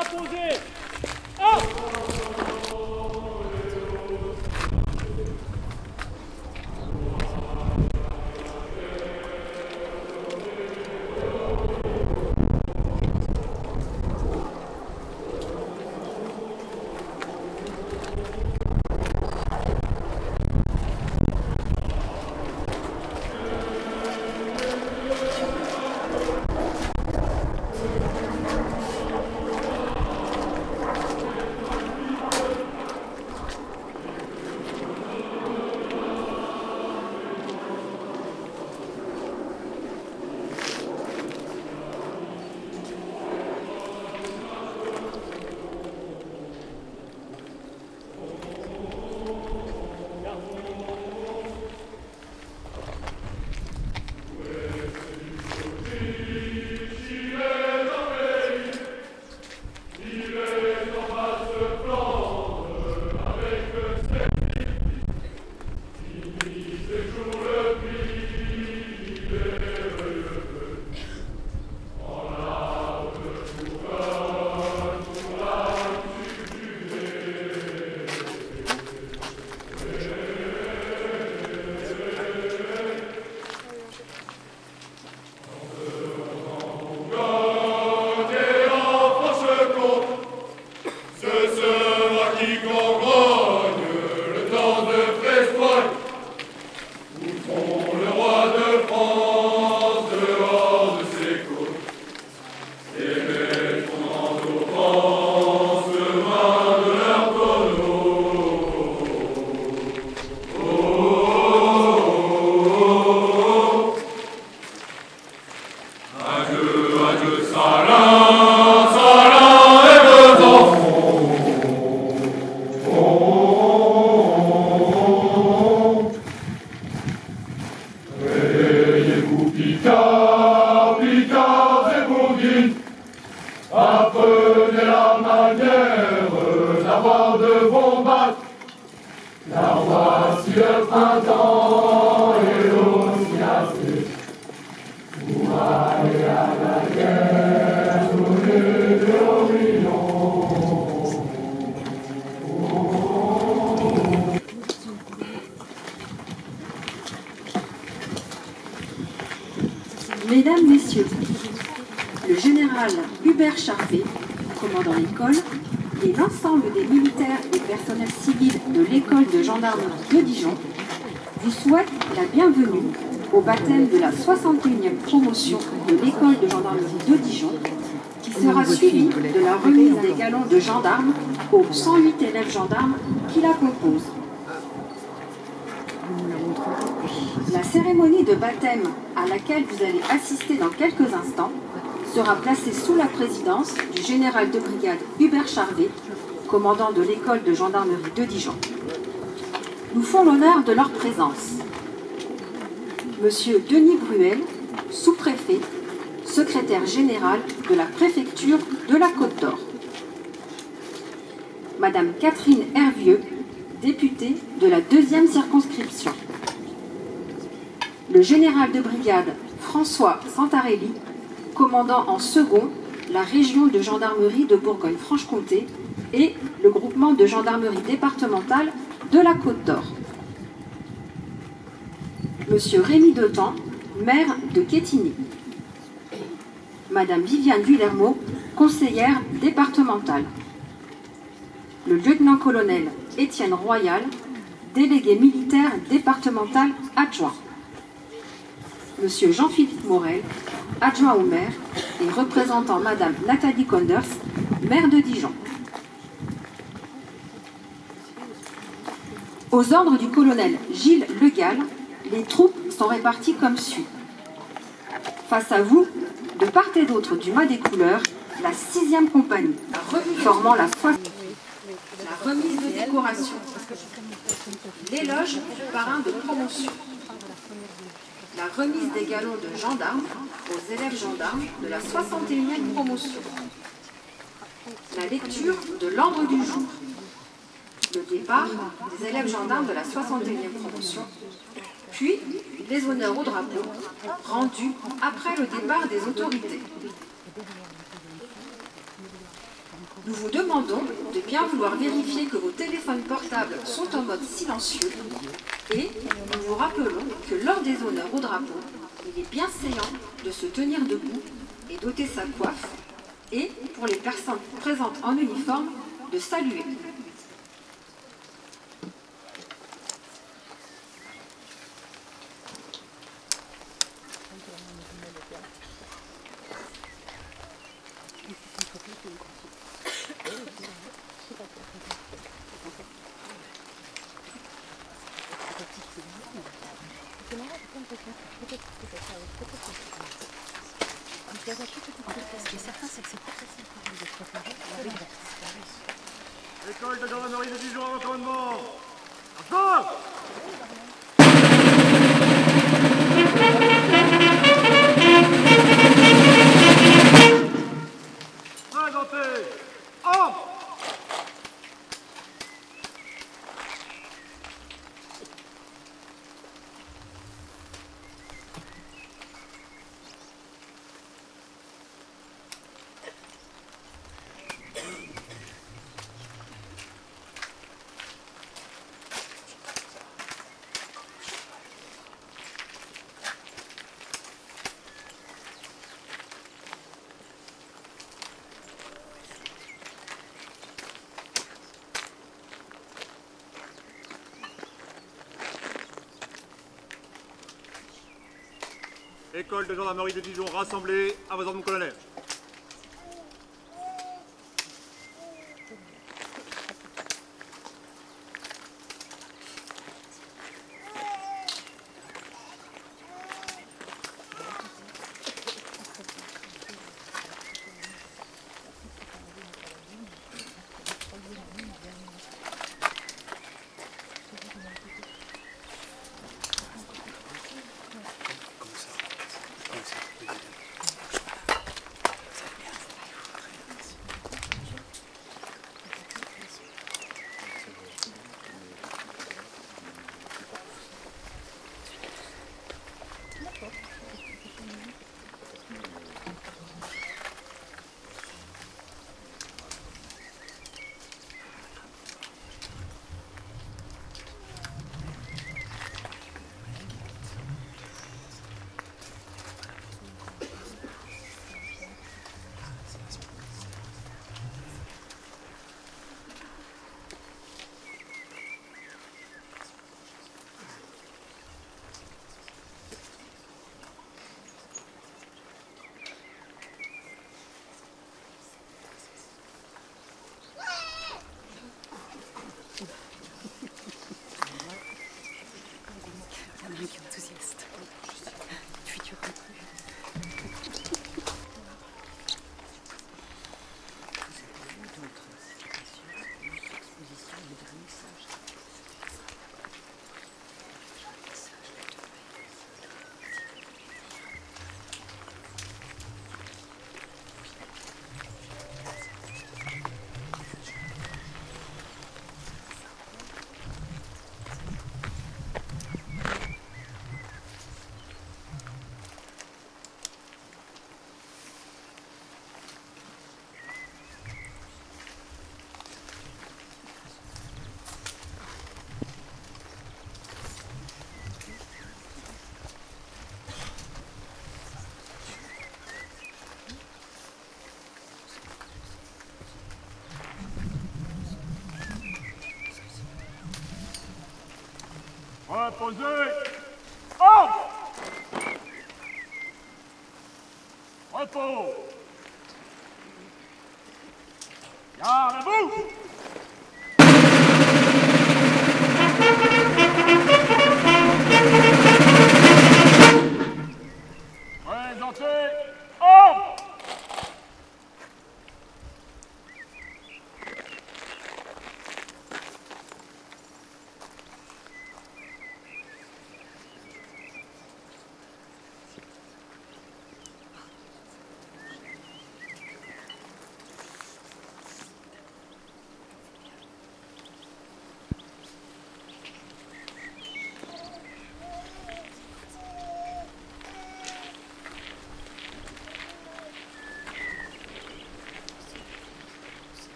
Imposé. Hop. Apprenez la manière d'avoir de bons bacs. La voici le printemps et l'ossiacé. Pour aller à la guerre, donner de l'Orient. Mesdames, Messieurs, le général Hubert Charvet, commandant l'école, et l'ensemble des militaires et personnels civils de l'école de gendarmerie de Dijon vous souhaitent la bienvenue au baptême de la 61e promotion de l'école de gendarmerie de Dijon, qui sera suivie de la remise des galons de gendarmes aux 108 élèves gendarmes qui la composent. La cérémonie de baptême à laquelle vous allez assister dans quelques instants sera placée sous la présidence du général de brigade Hubert Charvet, commandant de l'école de gendarmerie de Dijon. Nous font l'honneur de leur présence. Monsieur Denis Bruel, sous-préfet, secrétaire général de la préfecture de la Côte d'Or. Madame Catherine Hervieux, députée de la 2e circonscription. Le général de brigade François Santarelli, commandant en second la région de gendarmerie de Bourgogne-Franche-Comté et le groupement de gendarmerie départementale de la Côte d'Or. Monsieur Rémy Detemps, maire de Quetigny. Madame Viviane Villermot, conseillère départementale. Le lieutenant-colonel Étienne Royal, délégué militaire départemental adjoint. Monsieur Jean-Philippe Morel, adjoint au maire et représentant Madame Nathalie Conders, maire de Dijon. Aux ordres du colonel Gilles Legal, les troupes sont réparties comme suit. Face à vous, de part et d'autre du mât des couleurs, la 6e compagnie, formant la remise de décoration, l'éloge du parrain de promotion, la remise des galons de gendarmes aux élèves gendarmes de la 61e promotion, la lecture de l'ordre du jour, le départ des élèves gendarmes de la 61e promotion, puis les honneurs au drapeau rendus après le départ des autorités. Nous vous demandons de bien vouloir vérifier que vos téléphones portables sont en mode silencieux et nous vous rappelons que lors des honneurs au drapeau, il est bien séant de se tenir debout et d'ôter sa coiffe et, pour les personnes présentes en uniforme, de saluer. École de gendarmerie de Dijon à commandement. Encore! Présentez! En! École de gendarmerie de Dijon rassemblée à vos ordres, mon colonel. Reposez! Ordre! Repos! Garde à vous! Présentez! Ordre!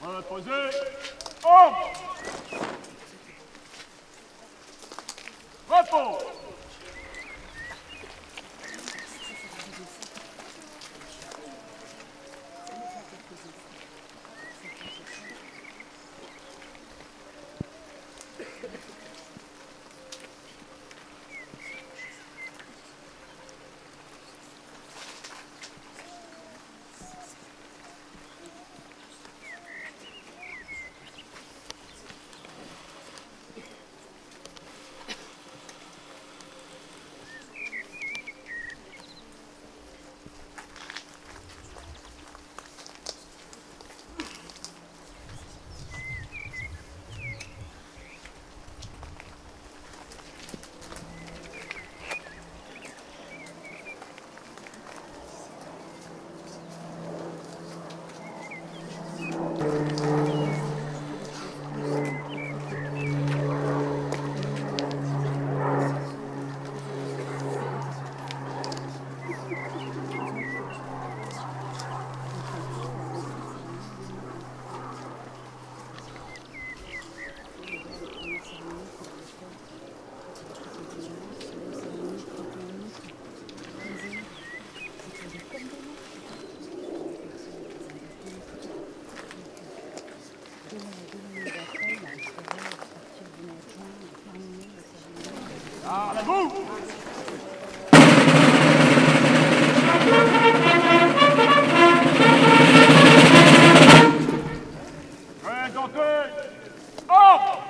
Reposez. Ordre. Repos. À la boue. Présentez. Ordre.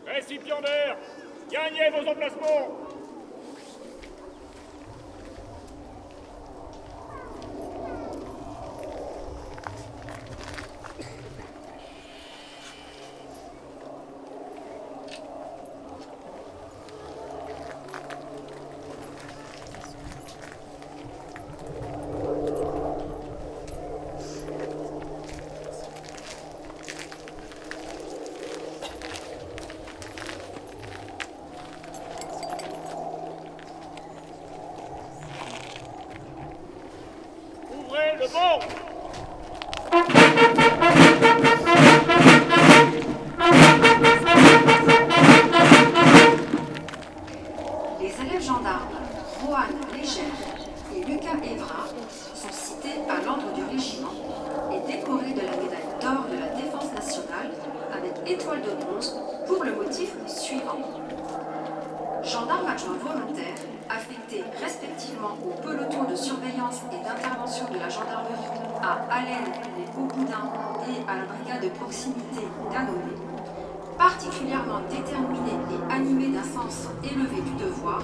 Récipiendaires, gagnez vos emplacements. Ouvrez le banc. Les élèves gendarmes Rohan Légère et Lucas Evra sont cités à l'ordre du régiment et décorés de la médaille d'or de la Défense nationale avec étoile de bronze pour le motif suivant. Gendarmes adjoints volontaires affectés respectivement au peloton de surveillance et d'intervention de la gendarmerie à Allen, les Hauts-Boudins et à la brigade de proximité d'Annonay, particulièrement déterminés et animés d'un sens élevé du devoir,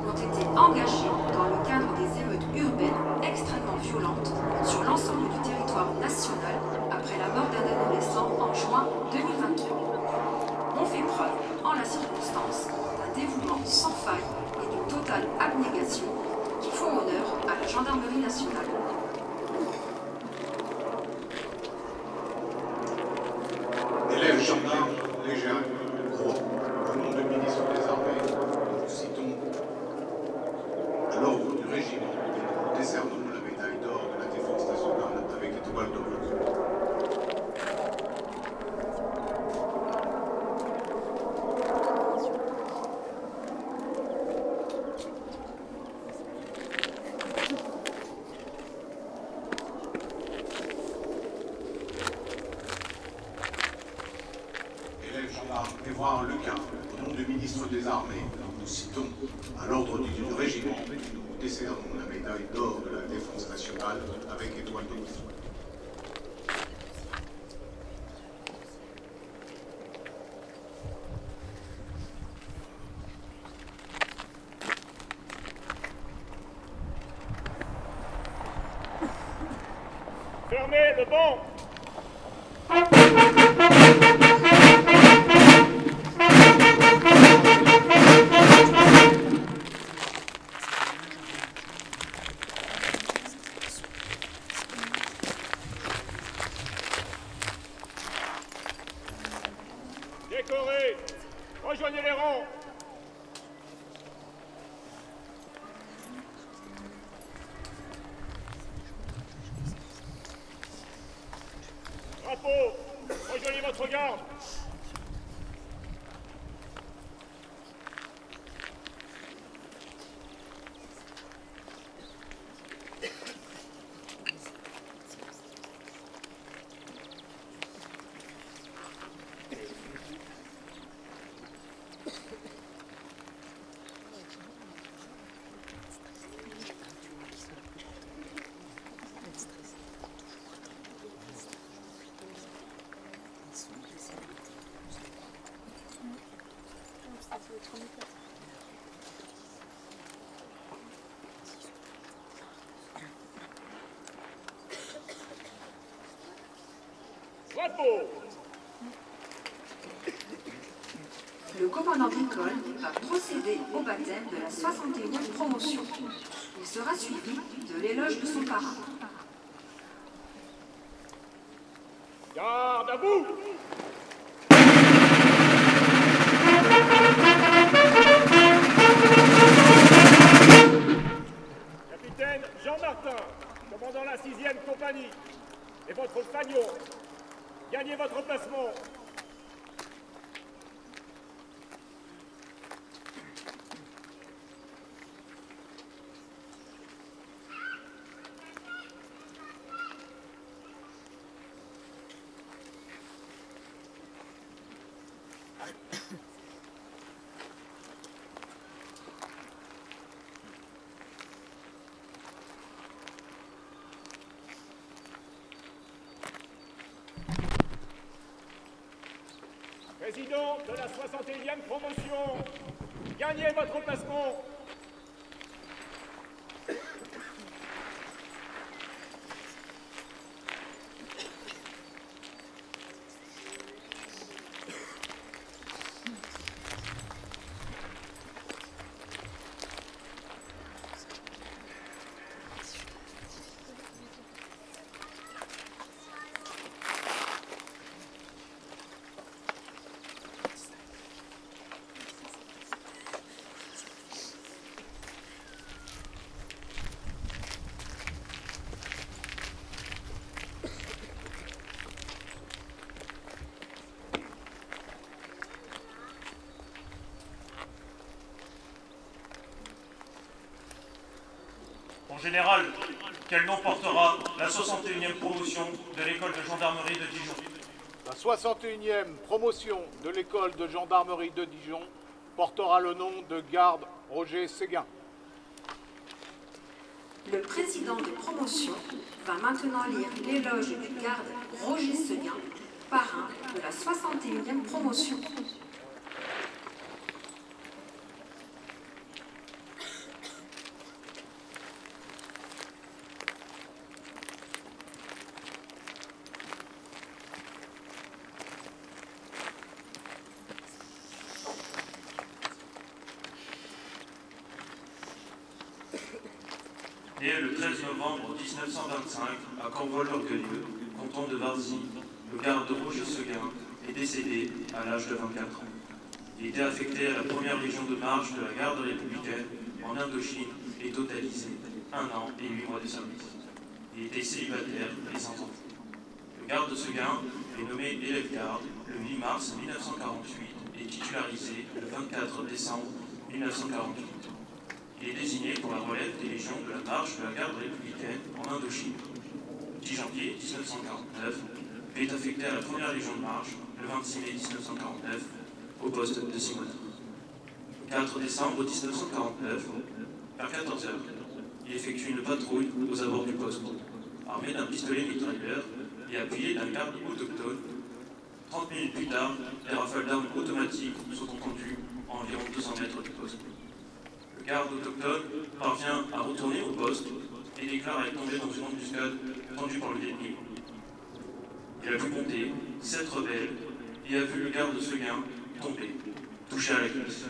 ont été engagés dans le cadre des émeutes urbaines extrêmement violentes sur l'ensemble du territoire national après la mort d'un adolescent en juin 2023. On fait preuve, en la circonstance, d'un dévouement sans faille et d'une totale abnégation qui font honneur à la gendarmerie nationale. Élèves gendarmes, légers, gros, au nom du ministre des Armées, nous citons à l'ordre du régiment, nous décernons la médaille d'or de la Défense nationale avec étoile de bronze. Élèves gendarmes, Évra Lucas, au nom du ministre des Armées, nous citons à l'ordre du régiment, nous décernons la médaille d'or de la Défense nationale avec étoile de bronze. Fermez le banc. Décorés, rejoignez les rangs. Drapeau, rejoignez votre garde. Drapeau. Le commandant d'école va procéder au baptême de la 61e promotion. Il sera suivi de l'éloge de son parrain. Garde à vous. Capitaine Jean Martin, commandant la 6e compagnie, et votre fanion, gagnez votre placement. Président de la 61e promotion, gagnez votre plastron. En général, quel nom portera la 61e promotion de l'école de gendarmerie de Dijon? La 61e promotion de l'école de gendarmerie de Dijon portera le nom de garde Roger Séguin. Le président de promotion va maintenant lire l'éloge du garde Roger Séguin, parrain de la 61e promotion. Né le 13 novembre 1925 à Corvol-l'Orgueilleux, canton de Varzy, le garde Roger Séguin est décédé à l'âge de 24 ans. Il était affecté à la première légion de marche de la garde républicaine en Indochine et totalisé 1 an et 8 mois de service. Il était célibataire et sans enfant. Le garde Séguin est nommé élève garde le 8 mars 1948 et titularisé le 24 décembre 1948. Il est désigné pour la relève des légions de la marche de la garde républicaine en Indochine. Le 10 janvier 1949, il est affecté à la première légion de marche le 26 mai 1949 au poste de Simona. Le 4 décembre 1949, vers 14 h, il effectue une patrouille aux abords du poste, armé d'un pistolet mitrailleur et appuyé d'un garde autochtone. 30 minutes plus tard, les rafales d'armes automatiques sont entendues à environ 200 mètres du poste. Le garde autochtone parvient à retourner au poste et déclare être tombé dans une embuscade tendue par le ennemi. Il a vu compter 7 rebelles et a vu le garde Séguin tomber, touché à la cuisse.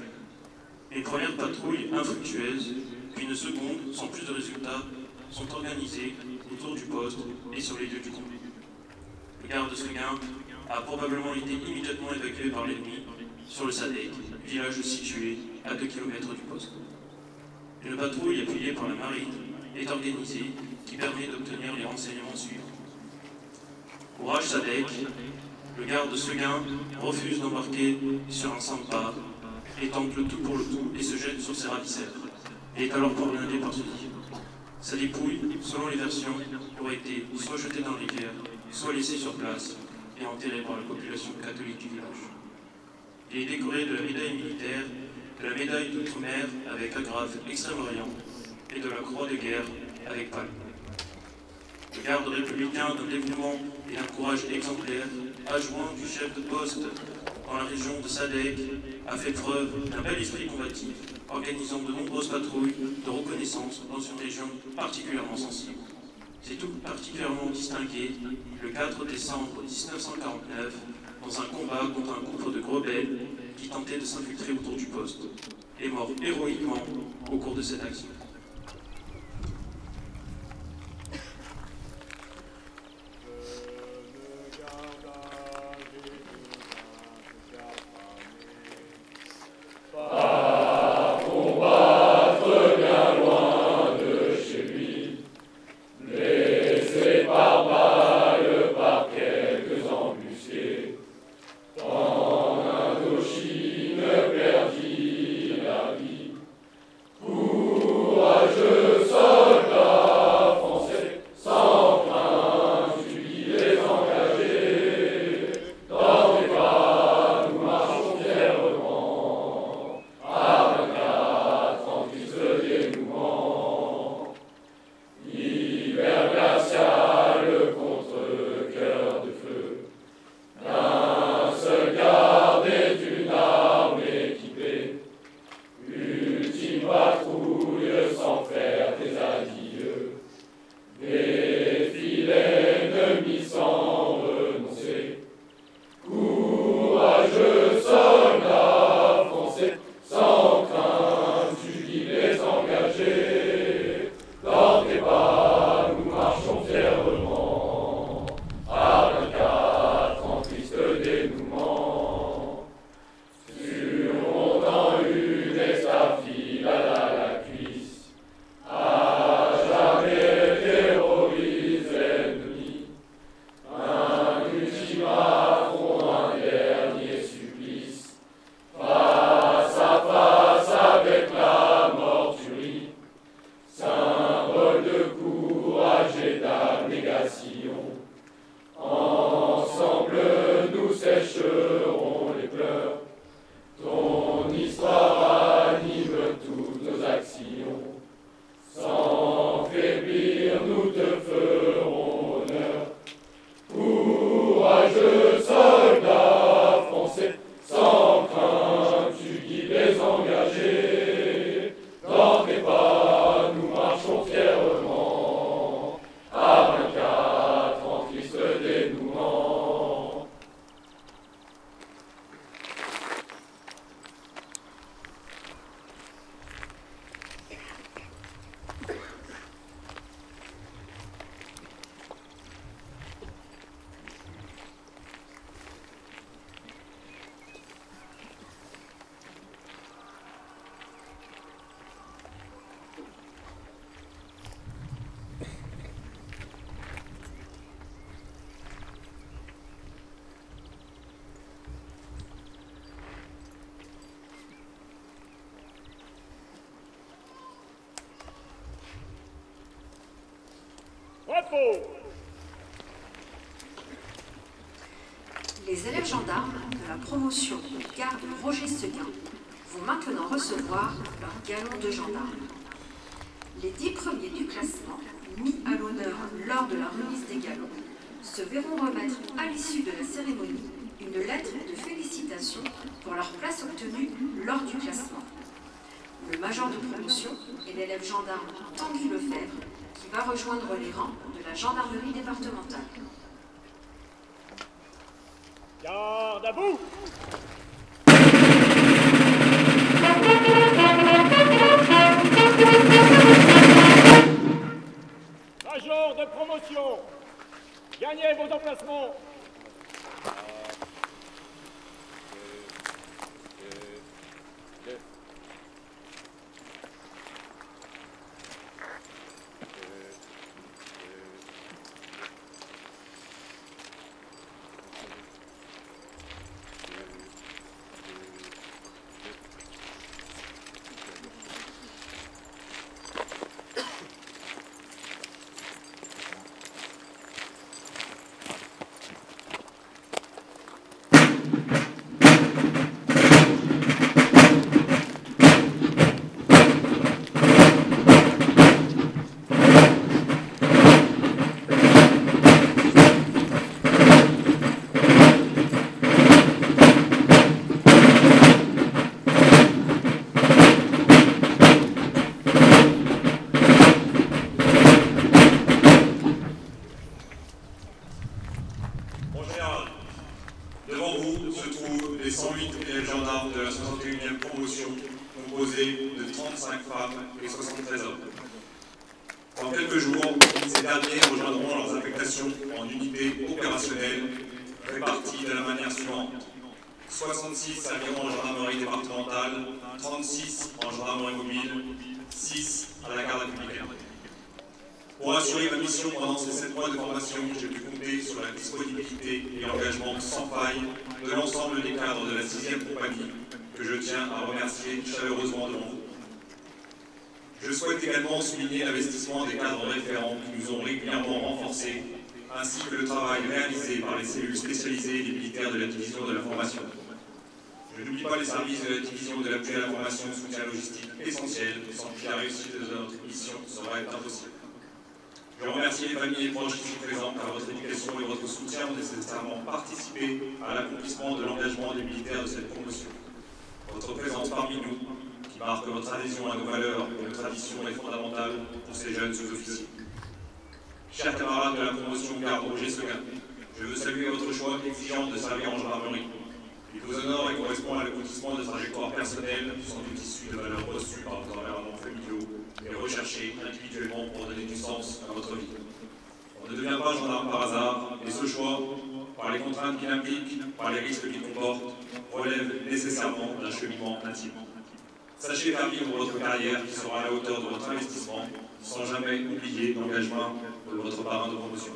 Une première patrouille infructueuse, puis une seconde, sans plus de résultats, sont organisées autour du poste et sur les lieux du combat. Le garde Séguin a probablement été immédiatement évacué par l'ennemi sur le Sadek, village situé à 2 km du poste. Une patrouille appuyée par la marine est organisée qui permet d'obtenir les renseignements suivants. Courage Sadek, le garde Séguin refuse d'embarquer sur un sampa et tente le tout pour le tout et se jette sur ses ravisseurs et est alors poignardé par ceux-ci. Sa dépouille, selon les versions, aurait été soit jetée dans les rivières, soit laissée sur place et enterrée par la population catholique du village. Il est décoré de la médaille militaire, de la médaille d'outre-mer avec agrafe Extrême-Orient et de la croix de guerre avec palme. Le garde républicain d'un dévouement et d'un courage exemplaire, adjoint du chef de poste dans la région de Sadek, a fait preuve d'un bel esprit combatif, organisant de nombreuses patrouilles de reconnaissance dans une région particulièrement sensible. C'est tout particulièrement distingué le 4 décembre 1949 dans un combat contre un groupe de rebelles qui tentait de s'infiltrer autour du poste, et mort héroïquement au cours de cette action. Pour Repos. Les élèves gendarmes de la promotion garde Roger Seguin vont maintenant recevoir leur galon de gendarme. Les 10 premiers du classement, mis à l'honneur lors de la remise des galons, se verront remettre à l'issue de la cérémonie une lettre de félicitations pour leur place obtenue lors du classement. Le major de promotion est l'élève gendarme Tanguy Lefebvre qui va rejoindre les rangs de la gendarmerie départementale. Garde à vous. Major de promotion, gagnez vos emplacements. Devant vous se trouvent les 108 élèves gendarmes de la 61e promotion, composée de 35 femmes et 73 hommes. Dans quelques jours, ces derniers rejoindront leurs affectations en unités opérationnelles réparties de la manière suivante. 66 serviront en gendarmerie départementale, 36 en gendarmerie mobile, 6 à la garde républicaine. Pour assurer ma mission pendant ces 7 mois de formation, j'ai pu compter sur la disponibilité et l'engagement sans faille de l'ensemble des cadres de la 6e compagnie, que je tiens à remercier chaleureusement devant vous. Je souhaite également souligner l'investissement des cadres référents qui nous ont régulièrement renforcés, ainsi que le travail réalisé par les cellules spécialisées des militaires de la division de la formation. Je n'oublie pas les services de la division de l'appui à la formation de soutien logistique essentiel, sans qui la réussite de notre mission serait impossible. Je remercie les familles et proches qui sont présents, car votre éducation et votre soutien ont nécessairement participé à l'accomplissement de l'engagement des militaires de cette promotion. Votre présence parmi nous, qui marque votre adhésion à nos valeurs et nos traditions, est fondamentale pour ces jeunes sous-officiers. Chers camarades de la promotion garde Roger Seguin, je veux saluer votre choix exigeant de servir en gendarmerie. Il vous honore et correspond à l'aboutissement de trajectoires personnelles, sans doute issues de valeurs reçues par vos environnements familiaux et recherchées individuellement pour donner du sens à votre vie. On ne devient pas gendarme par hasard, et ce choix, par les contraintes qu'il implique, par les risques qu'il comporte, relève nécessairement d'un cheminement intime. Sachez faire vivre votre carrière qui sera à la hauteur de votre investissement, sans jamais oublier l'engagement de votre parrain de promotion.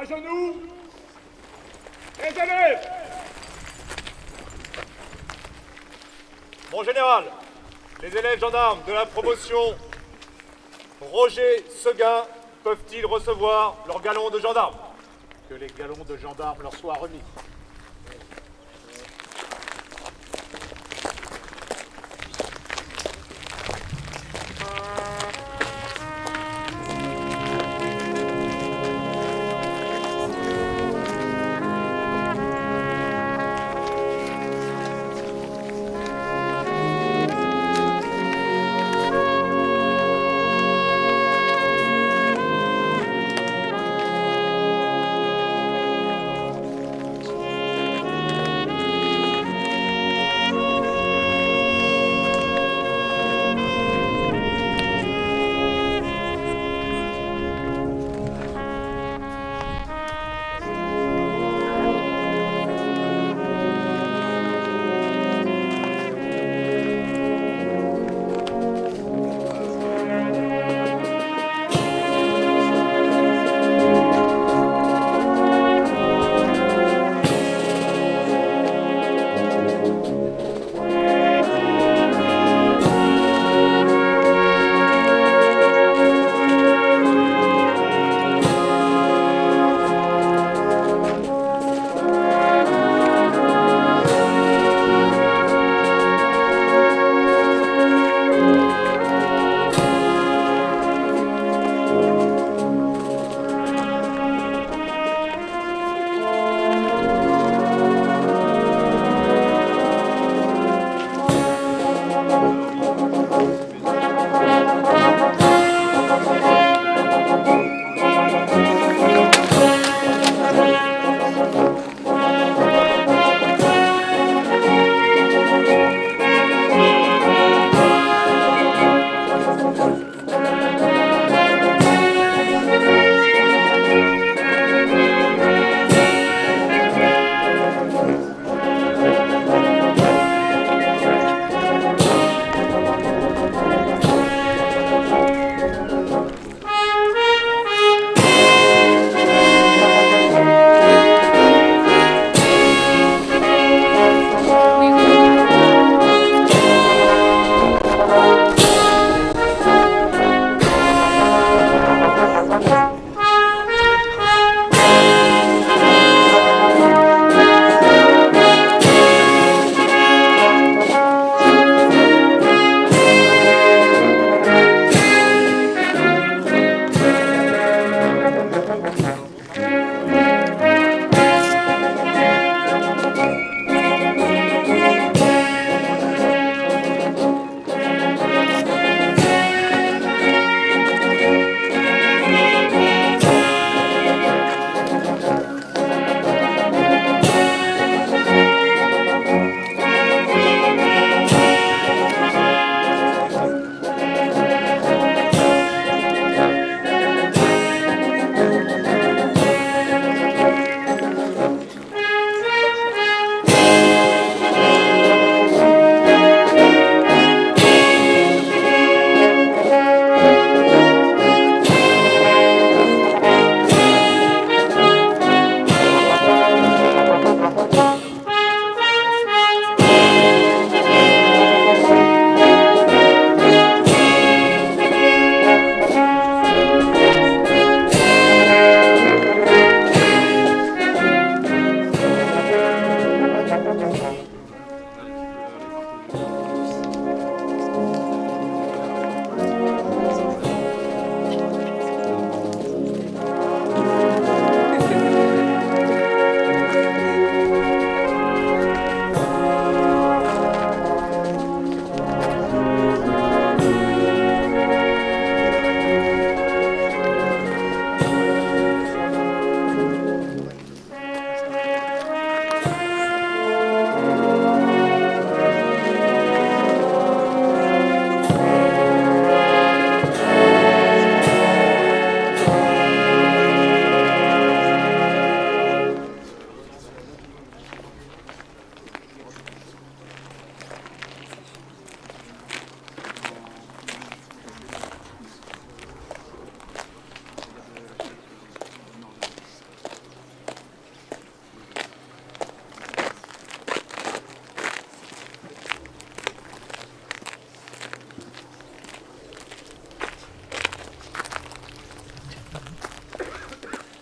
À genoux, les élèves. Mon général, les élèves gendarmes de la promotion Roger Seguin peuvent-ils recevoir leur galon de gendarme? Que les galons de gendarme leur soient remis.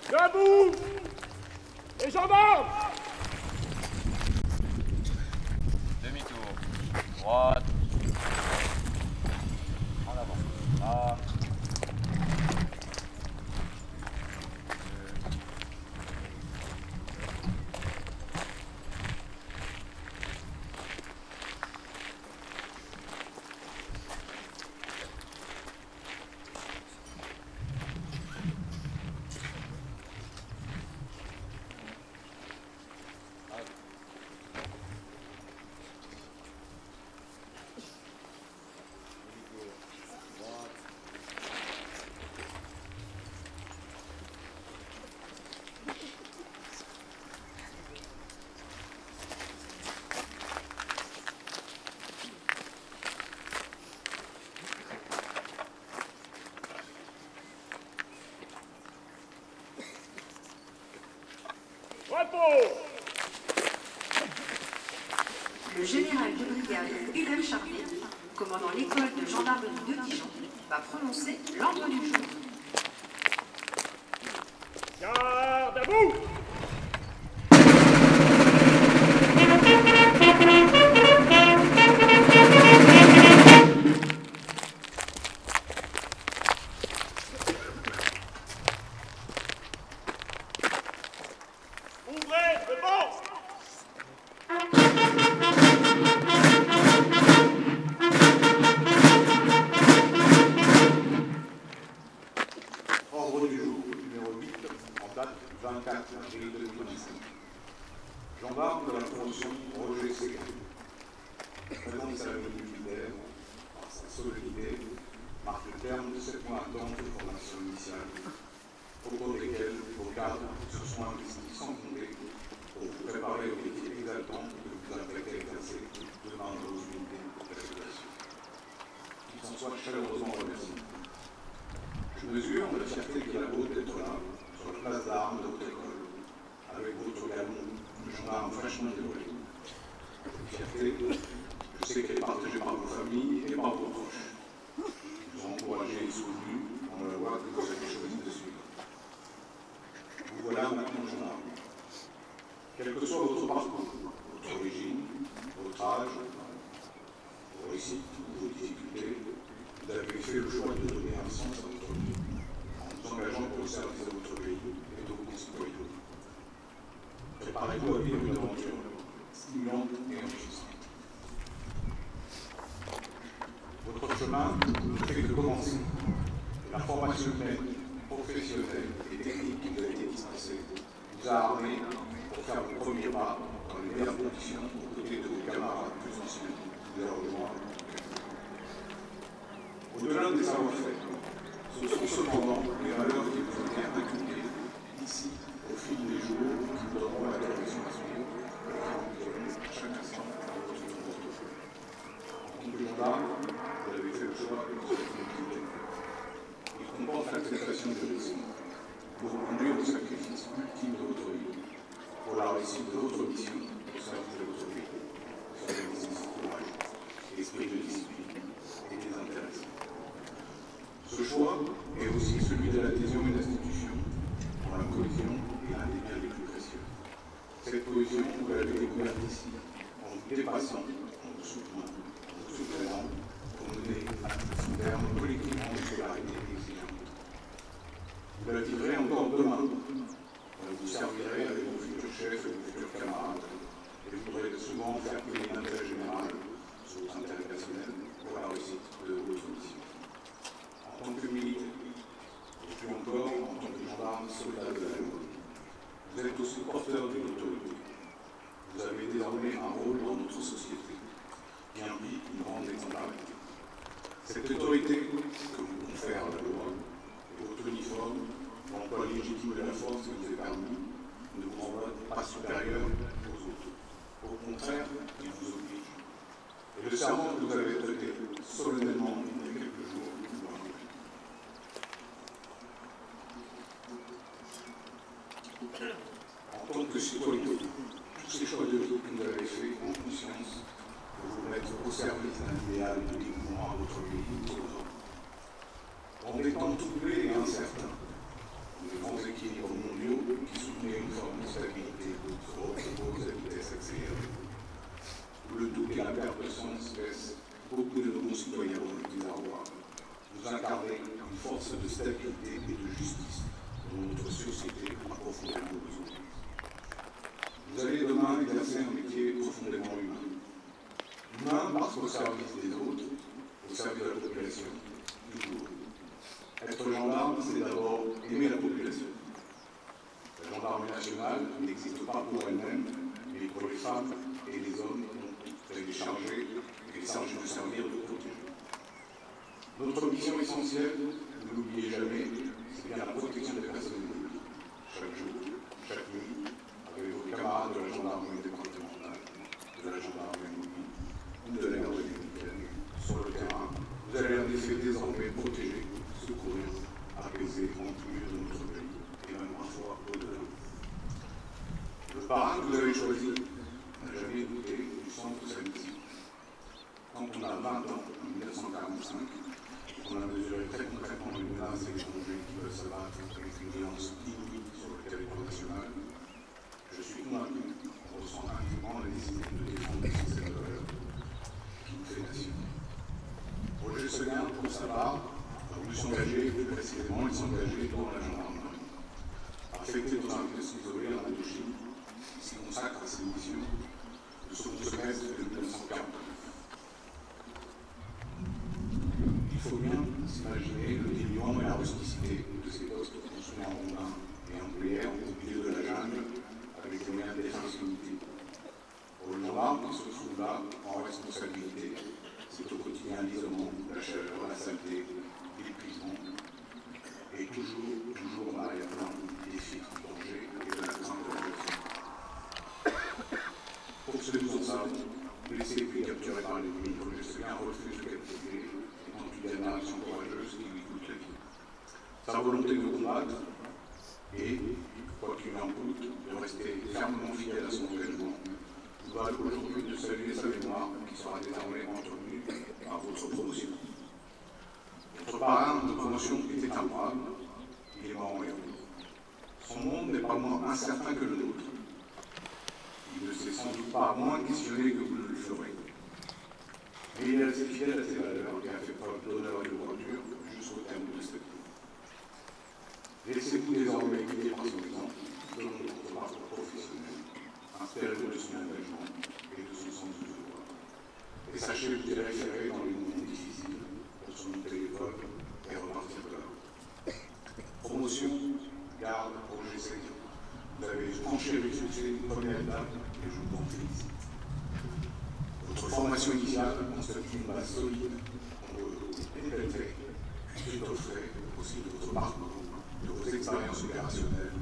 Debout! Les gendarmes! Demi-tour. Droite. En avant. Là. Le général de brigade Hubert Charvet, commandant l'école de gendarmerie de Dijon, va prononcer l'ordre du jour. Garde à vous! Ouvrez le banc! Ordre du jour, numéro 8, en date du 24 avril 2025. Gendarme de la promotion Roger Séguin. Présente sa vie militaire, par sa solennité, marque le terme de 7 mois intenses de formation initiale, au cours desquels vos cadres se sont investis sans compter pour vous préparer au métier exaltant que vous apprêtez à exercer devant vos unités de préservation. Qu'ils s'en soient chaleureusement remerciés. Je mesure la fierté qu'il a beau d'être là, sur la place d'armes de votre école, avec votre galon de gendarme fraîchement déroulé. Cette fierté, je sais qu'elle est partagée par vos familles et par vos proches. Vous encouragez et soutenus dans la voie que vous avez choisi de suivre. Vous voilà maintenant gendarme. Quel que soit votre parcours, votre origine, votre âge, vos réussites ou vos difficultés, vous avez fait le choix de donner un sens à votre vie, en vous engageant pour le service de votre pays et de vos concitoyens. Préparez-vous à vivre une aventure stimulante et enrichissante. Votre chemin ne fait que commencer. La formation humaine, professionnelle et technique qui vous a été dispensée vous a armé pour faire vos premiers pas dans les meilleures conditions aux côtés de vos camarades plus anciens qui vous ont rejoint. Au-delà des savoir-faire, ce sont cependant les valeurs qui vous ont été inculquées ici, au fil des jours, qui vous donneront la direction à suivre et qui vous donneront à chaque instant à votre comportement. En tant que gendarme, vous avez fait le choix de votre activité. Il comporte l'acceptation de l'héroïsme pour conduire au sacrifice ultime de votre vie, pour la réussite de votre mission au service de votre pays, sur l'exercice de courage, esprit de discipline et désintéressé. Ce choix est aussi celui de l'adhésion à une institution, dont la cohésion est l'un des biens les plus précieux. Cette cohésion, vous l'avez découverte ici, en vous dépassant, en vous soutenant, relativerai encore demain. Vous servirez avec vos futurs chefs et vos futurs camarades, et vous pourrez souvent faire payer l'intérêt général sur votre intérêt personnel pour la réussite de votre mission. En tant que militaire, et plus encore en tant que gendarme soldat de la loi, vous êtes aussi porteur d'une autorité. Vous avez désormais un rôle dans notre société qui implique une grande exemplarité. Cette autorité que vous confère la loi et votre uniforme, l'emploi légitime de la force qui vous est permis, ne vous renvoie pas supérieur aux autres. Au contraire, il vous oblige. Et le serment que vous avez prêté solennellement il y a quelques jours vous le rappelle. En tant que citoyen, tous ces choix de vie que vous avez faits en conscience pour vous mettre au service d'un idéal de dévouement à votre pays et aux hommes. En des temps troublés et incertains, de grands équilibres mondiaux qui soutenaient une forme de stabilité se reposent à vitesse accélérée, où le doute et la perte de sens laissent beaucoup de nos concitoyens dans le désarroi. Vous incarnez une force de stabilité et de justice dont notre société a profondément besoin. Vous allez demain exercer un métier profondément humain. Humain parce qu'au service des autres, au service de la population, toujours. Être gendarme, c'est d'abord aimer la population. La gendarmerie nationale n'existe pas pour elle-même, mais pour les femmes et les hommes dont elle est chargée de servir, de protéger. Notre mission essentielle, ne l'oubliez jamais, c'est bien la protection des personnes publiques. Chaque jour, chaque nuit, avec vos camarades de la gendarmerie départementale, de la gendarmerie mobile ou de la garde républicaine, sur le terrain, vous allez en effet désormais protéger, secourir, apaiser, remplir de notre pays, et même parfois au-delà. Le parrain que vous avez choisi n'a jamais douté du sens de sa mission. Quand on a 20 ans, en 1945, on a mesuré très concrètement les menaces et les dangers qui peuvent s'abattre avec une violence inouïe sur le territoire national, je suis convaincu qu'on ressent intimement la nécessité de défendre ces valeurs qui nous fait nation. Roger Seguin, pour sa part, a voulu s'engager, plus précisément, il s'engageait dans la gendarmerie. Affecté dans un poste isolé en Indochine, il s'y consacre à ses missions de second semestre de 1949. Il faut bien s'imaginer le dénuement et la rusticité de ces postes construits en rondin et en prière au milieu de la jungle avec des moyens de défense limités. Pour le gendarme qui se trouve là en responsabilité, c'est au quotidien l'isolement, la chaleur, la saleté, l'épuisement et toujours en arrière-plan des défis du danger et de la crainte de la gestion. Pour ceux qui sont savent, blessé puis capturé par l'ennemi, Roger Seguin refuse de captiver une action courageuse qui lui coûte la vie. Sa volonté de combattre et, quoi qu'il en coûte, de rester fermement fidèle à son engagement, nous doit aujourd'hui de saluer sa mémoire qui sera désormais entretenue par votre promotion. Votre parrain de promotion était un brave, il est mort en héros. Son monde n'est pas moins incertain que le nôtre. Il ne s'est sans doute pas moins questionné que vous ne le ferez. Mais il est resté fidèle à ses valeurs et a fait preuve d'honneur et de droiture jusqu'au terme de cette vie. Laissez-vous désormais guider par son exemple, selon votre parcours professionnel, inspirez-vous de son engagement et de son sens du devoir. Et sachez vous y référer dans les moments difficiles pour surmonter l'épreuve et repartir de là. Promotion, garde, Roger Seguin. Vous avez franchi avec succès une première étape et je vous en félicite. Votre formation initiale constitue une base solide qu'on peut développer, puis étoffer aussi de votre parcours, de vos expériences opérationnelles,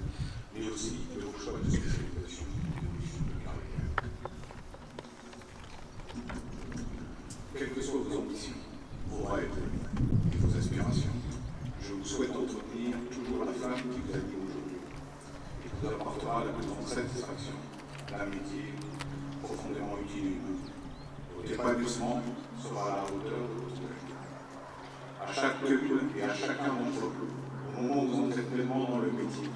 mais aussi de vos choix de spécialisation et de carrière. Quelles que soient vos ambitions, vos rêves et vos aspirations, je vous souhaite entretenir toujours la flamme qui vous anime aujourd'hui et qui vous apportera la plus grande satisfaction d'un métier profondément utile et humain. Votre épanouissement sera à la hauteur de votre engagement. À chaque et à chacun d'entre vous, au moment où vous entrez pleinement dans le métier,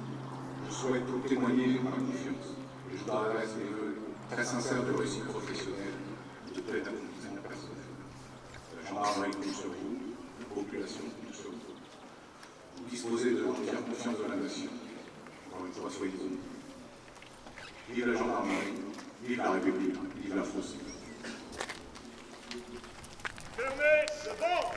je souhaite vous témoigner ma confiance et je vous adresse mes vœux très sincères de réussite professionnelle et de plein accomplissement personnel. La gendarmerie compte sur vous, la population compte sur vous. Vous disposez de l'entière confiance de la nation. Encore une fois, soyez-y. Vive la gendarmerie, vive la République, vive la France. Fermez le banc.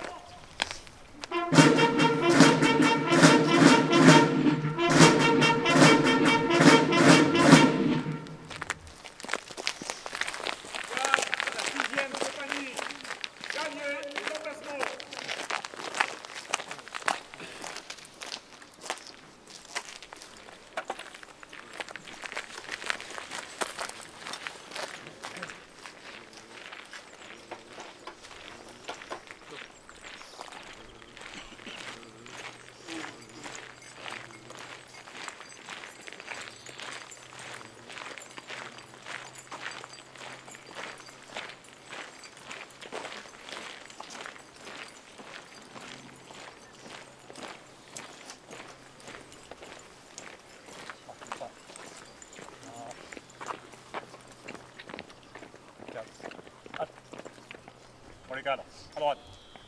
Pour les cadres, à droite,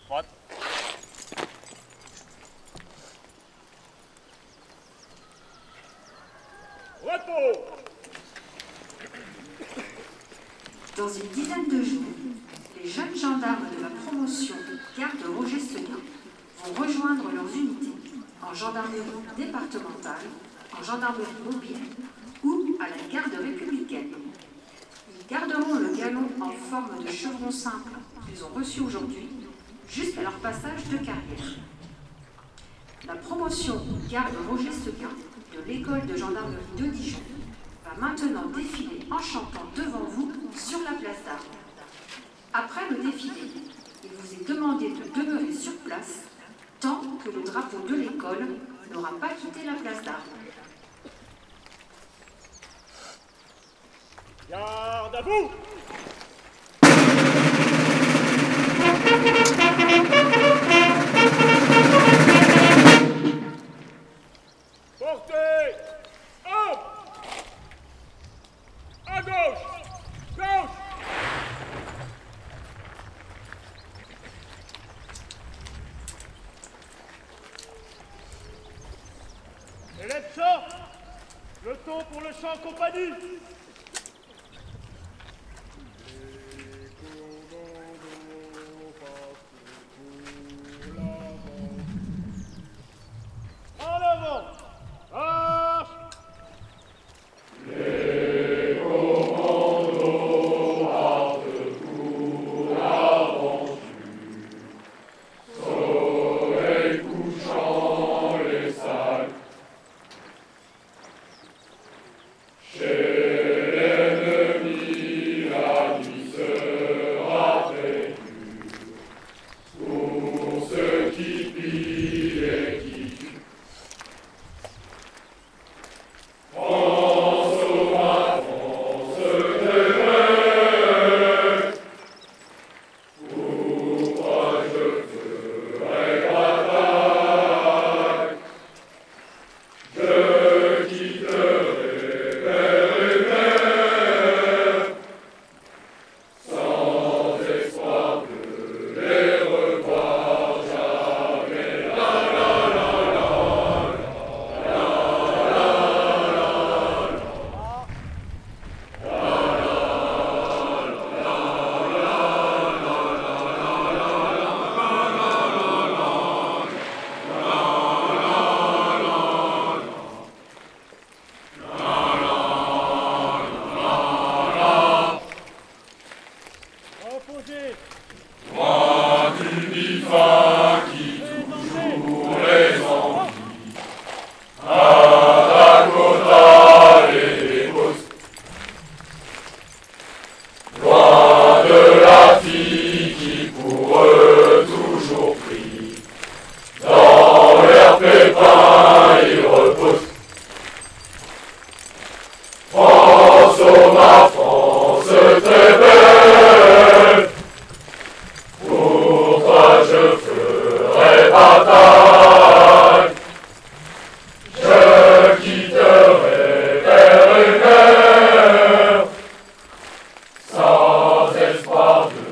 droite. Repos. Dans une dizaine de jours, les jeunes gendarmes de la promotion garde Roger Seguin vont rejoindre leurs unités en gendarmerie départementale, en gendarmerie mobile ou à la garde républicaine. Ils garderont le galon en forme de chevron simple qu'ils ont reçu aujourd'hui jusqu'à leur passage de carrière. La promotion garde Roger Seguin de l'école de gendarmerie de Dijon va maintenant défiler en chantant devant vous sur la place d'Armes. Après le défilé, il vous est demandé de demeurer sur place tant que le drapeau de l'école n'aura pas quitté la place d'Armes. Garde à vous. Portez. Homme. À gauche. Gauche. Élève chant. Le ton pour le chant compagnie. En avant. Marche. Les commandos partent pour l'aventure. Soleil couchant les salles. Chez l'ennemi, la nuit sera très dure. Pour ceux qui pillent et qui tuent. France au bras, France téméraire. Pourquoi je ferai bataille? Je quitterai père et mère, sans espoir de les revoir jamais. La la la la Reposez. Moi du fin qui toujours les envie, à Dakota les postes, loin de la fille qui pour eux toujours prie, dans leur pépin ils reposent. France, oh ma France très belle, pour toi je ferai bataille, je quitterai père et mère, sans espoir de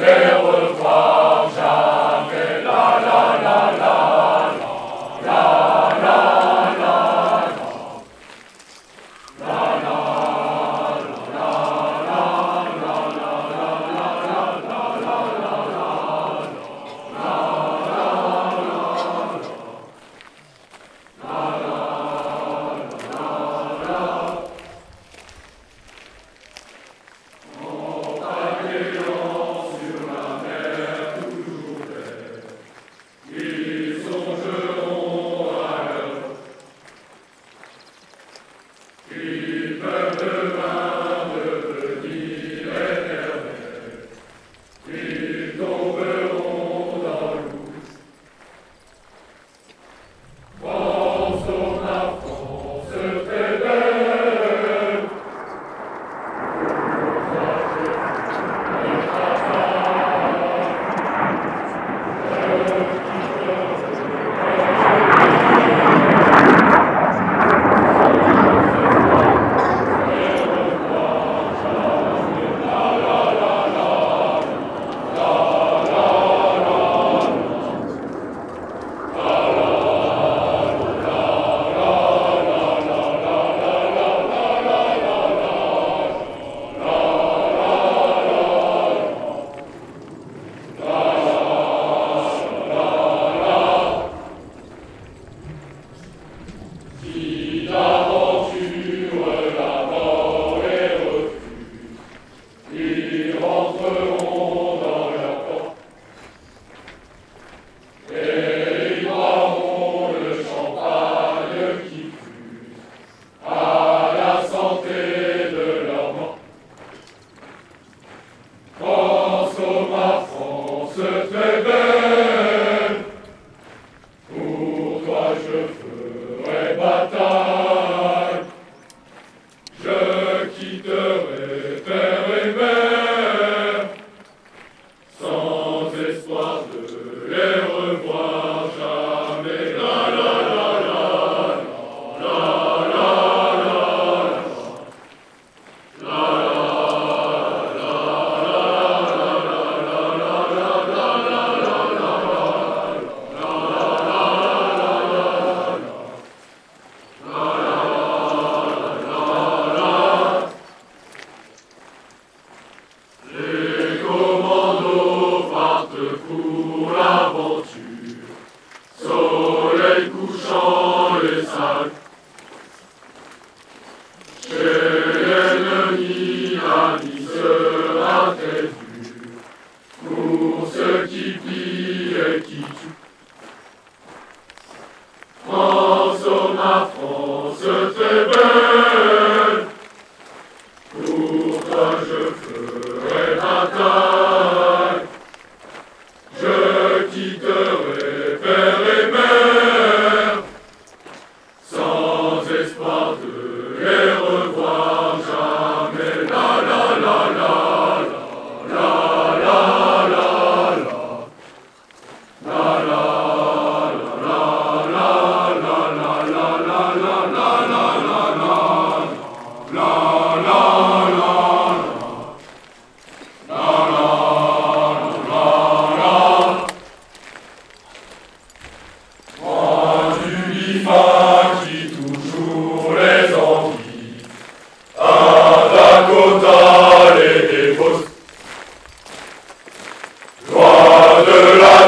les revoir jamais. La la la la la la. multiplie et qui tue. France, oh ma France très belle, pour toi je ferai bataille, je quitterai père et mère, sans espoir de les revoir jamais. La la la la la la la la la la la la la la la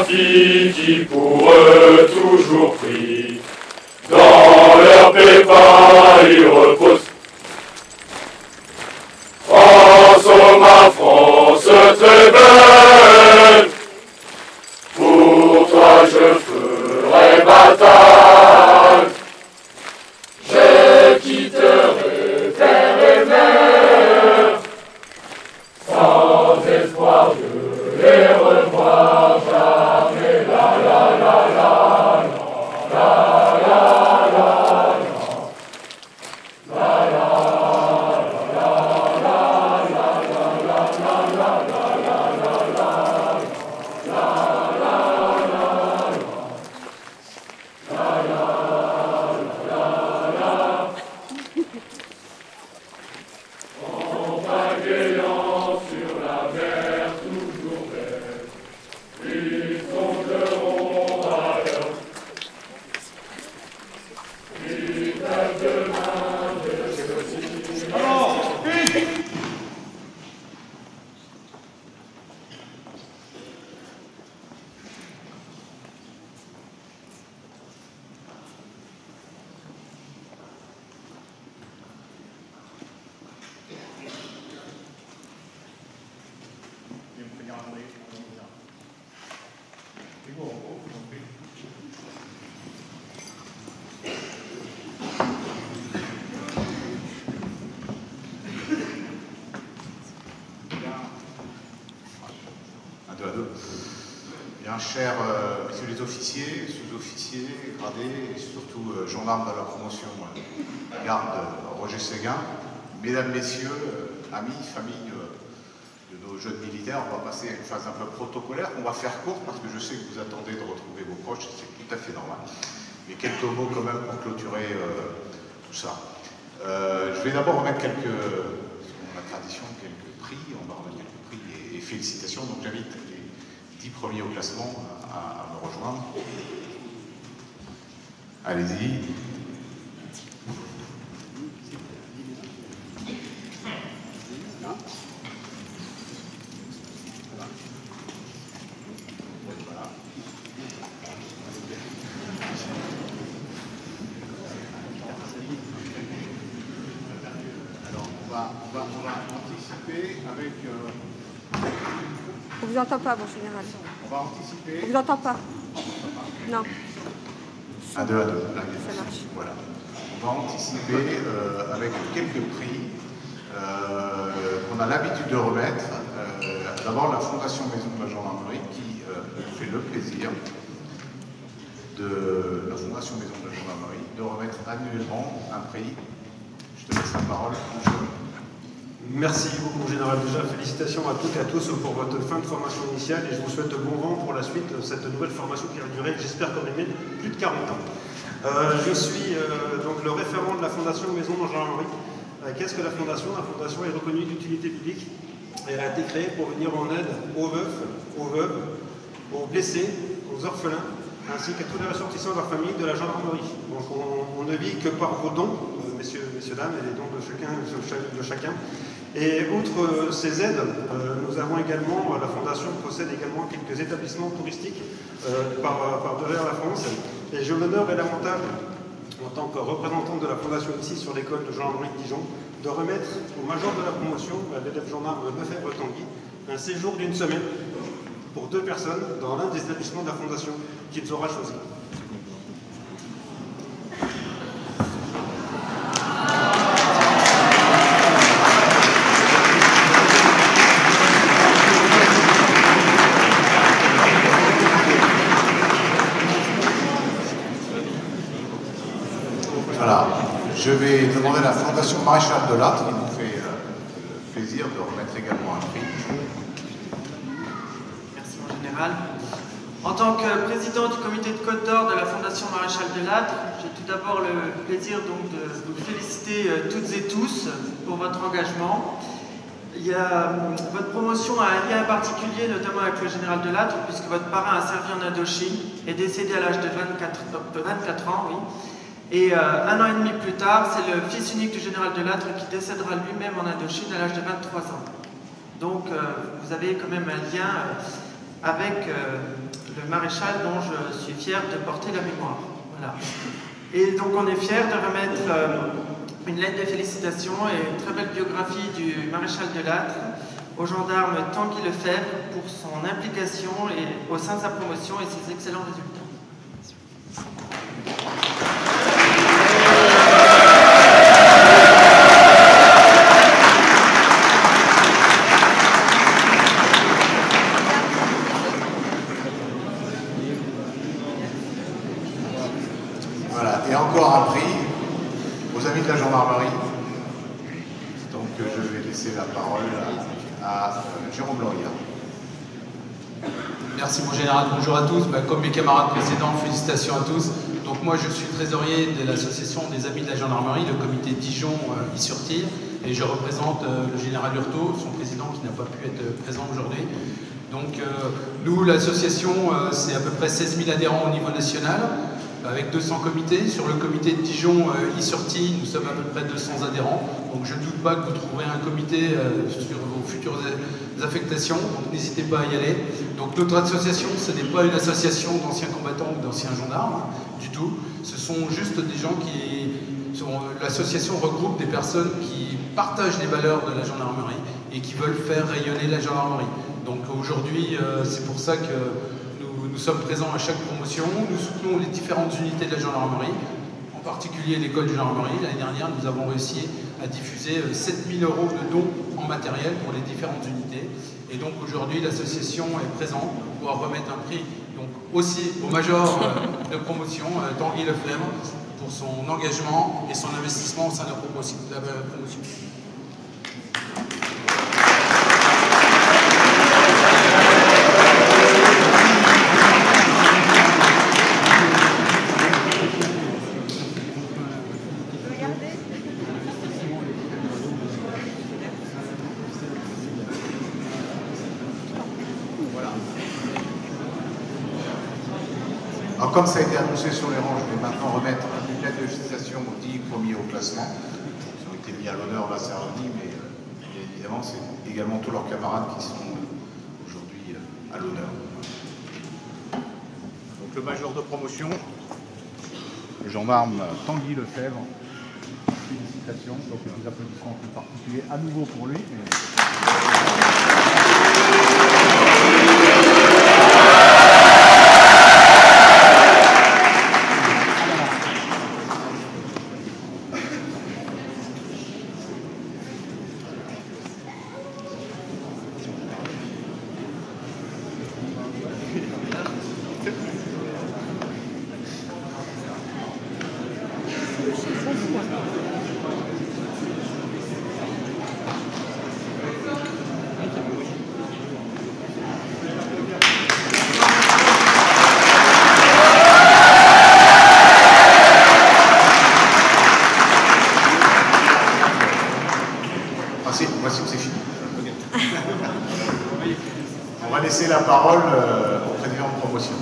qui pour eux toujours pris, dans leurs pépins ils reposent. France, oh ma France très belle, pour toi je ferai bataille, je quitterai père et mère, sans espoir de les revoir jamais. La la la la la la la la Bien, chers messieurs les officiers, sous-officiers, gradés, et surtout gendarmes de la promotion garde Roger Séguin, mesdames, messieurs, amis, familles de nos jeunes militaires, on va passer à une phase un peu protocolaire qu'on va faire courte parce que je sais que vous attendez de retrouver vos proches, c'est tout à fait normal. Mais quelques mots quand même pour clôturer tout ça. Je vais d'abord remettre quelques, selon la tradition, quelques prix, on va remettre quelques prix et félicitations, donc j'invite les 10 premiers au classement à me rejoindre. Allez-y. On va anticiper avec... On vous entend pas, mon général. On va anticiper... On vous entend pas. Non. 1, 2, 1, 2. Ça marche. Voilà. On va anticiper avec quelques prix qu'on a l'habitude de remettre. D'abord, la Fondation Maison de la Gendarmerie qui nous fait le plaisir de la Fondation Maison de la Gendarmerie de remettre annuellement un prix. Je te laisse la parole. Merci beaucoup, mon général. Déjà, félicitations à toutes et à tous pour votre fin de formation initiale et je vous souhaite bon vent pour la suite de cette nouvelle formation qui va durer, j'espère, quand même plus de 40 ans. Je suis donc le référent de la Fondation Maison de la Gendarmerie. Qu'est-ce que la Fondation? La Fondation est reconnue d'utilité publique et elle a été créée pour venir en aide aux veufs, aux veuves, aux blessés, aux orphelins, ainsi qu'à tous les ressortissants de leur famille de la gendarmerie. Donc on ne vit que par vos dons, messieurs, dames, et les dons de chacun. Et outre ces aides, nous avons également, la Fondation possède également quelques établissements touristiques par derrière la France. Et j'ai l'honneur et l'avantage, en tant que représentant de la Fondation ici sur l'école de gendarmerie de Dijon, de remettre au major de la promotion, à l'élève gendarme Lefebvre Tanguy, un séjour d'une semaine pour 2 personnes dans l'un des établissements de la Fondation qu'ils aura choisi. Voilà, je vais demander à la Fondation Maréchal de Lattre, qui nous fait le plaisir de remettre également un prix. Merci mon général. En tant que président du comité de Côte d'Or de la Fondation Maréchal de Lattre, j'ai tout d'abord le plaisir donc de vous féliciter toutes et tous pour votre engagement. Votre promotion a un lien particulier, notamment avec le général de Lattre, puisque votre parrain a servi en Indochine, est décédé à l'âge de 24 ans, oui. Et 1 an et demi plus tard, c'est le fils unique du général de Lattre qui décédera lui-même en Indochine à l'âge de 23 ans. Donc vous avez quand même un lien avec le maréchal dont je suis fier de porter la mémoire. Voilà. Et donc on est fier de remettre une lettre de félicitations et une très belle biographie du maréchal de Lattre au gendarme Tanguy Lefebvre pour son implication au sein de sa promotion et ses excellents résultats. Voilà, et encore un prix aux amis de la gendarmerie. Donc je vais laisser la parole à Jérôme Loria. Merci mon général, bonjour à tous. Comme mes camarades précédents, félicitations à tous. Donc moi je suis trésorier de l'association des amis de la gendarmerie, le comité Dijon-Is-sur-Tille, et je représente le général Hurtaud, son président qui n'a pas pu être présent aujourd'hui. Donc nous, l'association, c'est à peu près 16 000 adhérents au niveau national, avec 200 comités. Sur le comité de Dijon-Is-sur-Tille, nous sommes à peu près 200 adhérents. Donc je ne doute pas que vous trouverez un comité sur vos futures affectations, donc n'hésitez pas à y aller. Donc notre association, ce n'est pas une association d'anciens combattants ou d'anciens gendarmes, du tout. Ce sont juste des gens qui... L'association regroupe des personnes qui partagent les valeurs de la gendarmerie et qui veulent faire rayonner la gendarmerie. Donc aujourd'hui, c'est pour ça que nous sommes présents à chaque promotion. Nous soutenons les différentes unités de la gendarmerie, en particulier l'école de gendarmerie. L'année dernière, nous avons réussi à diffuser 7 000 € de dons en matériel pour les différentes unités. Et donc aujourd'hui, l'association est présente pour pouvoir remettre un prix donc, aussi au major de promotion, Tanguy Lefebvre, pour son engagement et son investissement au sein de la promotion. Alors comme ça a été annoncé sur les rangs, je vais maintenant remettre une lettre de félicitation aux 10 premiers au classement. Ils ont été mis à l'honneur la cérémonie, mais bien évidemment, c'est également tous leurs camarades qui sont aujourd'hui à l'honneur. Donc le major de promotion, le gendarme Tanguy Lefebvre. Félicitations, donc des applaudissements plus particuliers à nouveau pour lui. Voici que c'est fini. On va laisser la parole au président de promotion.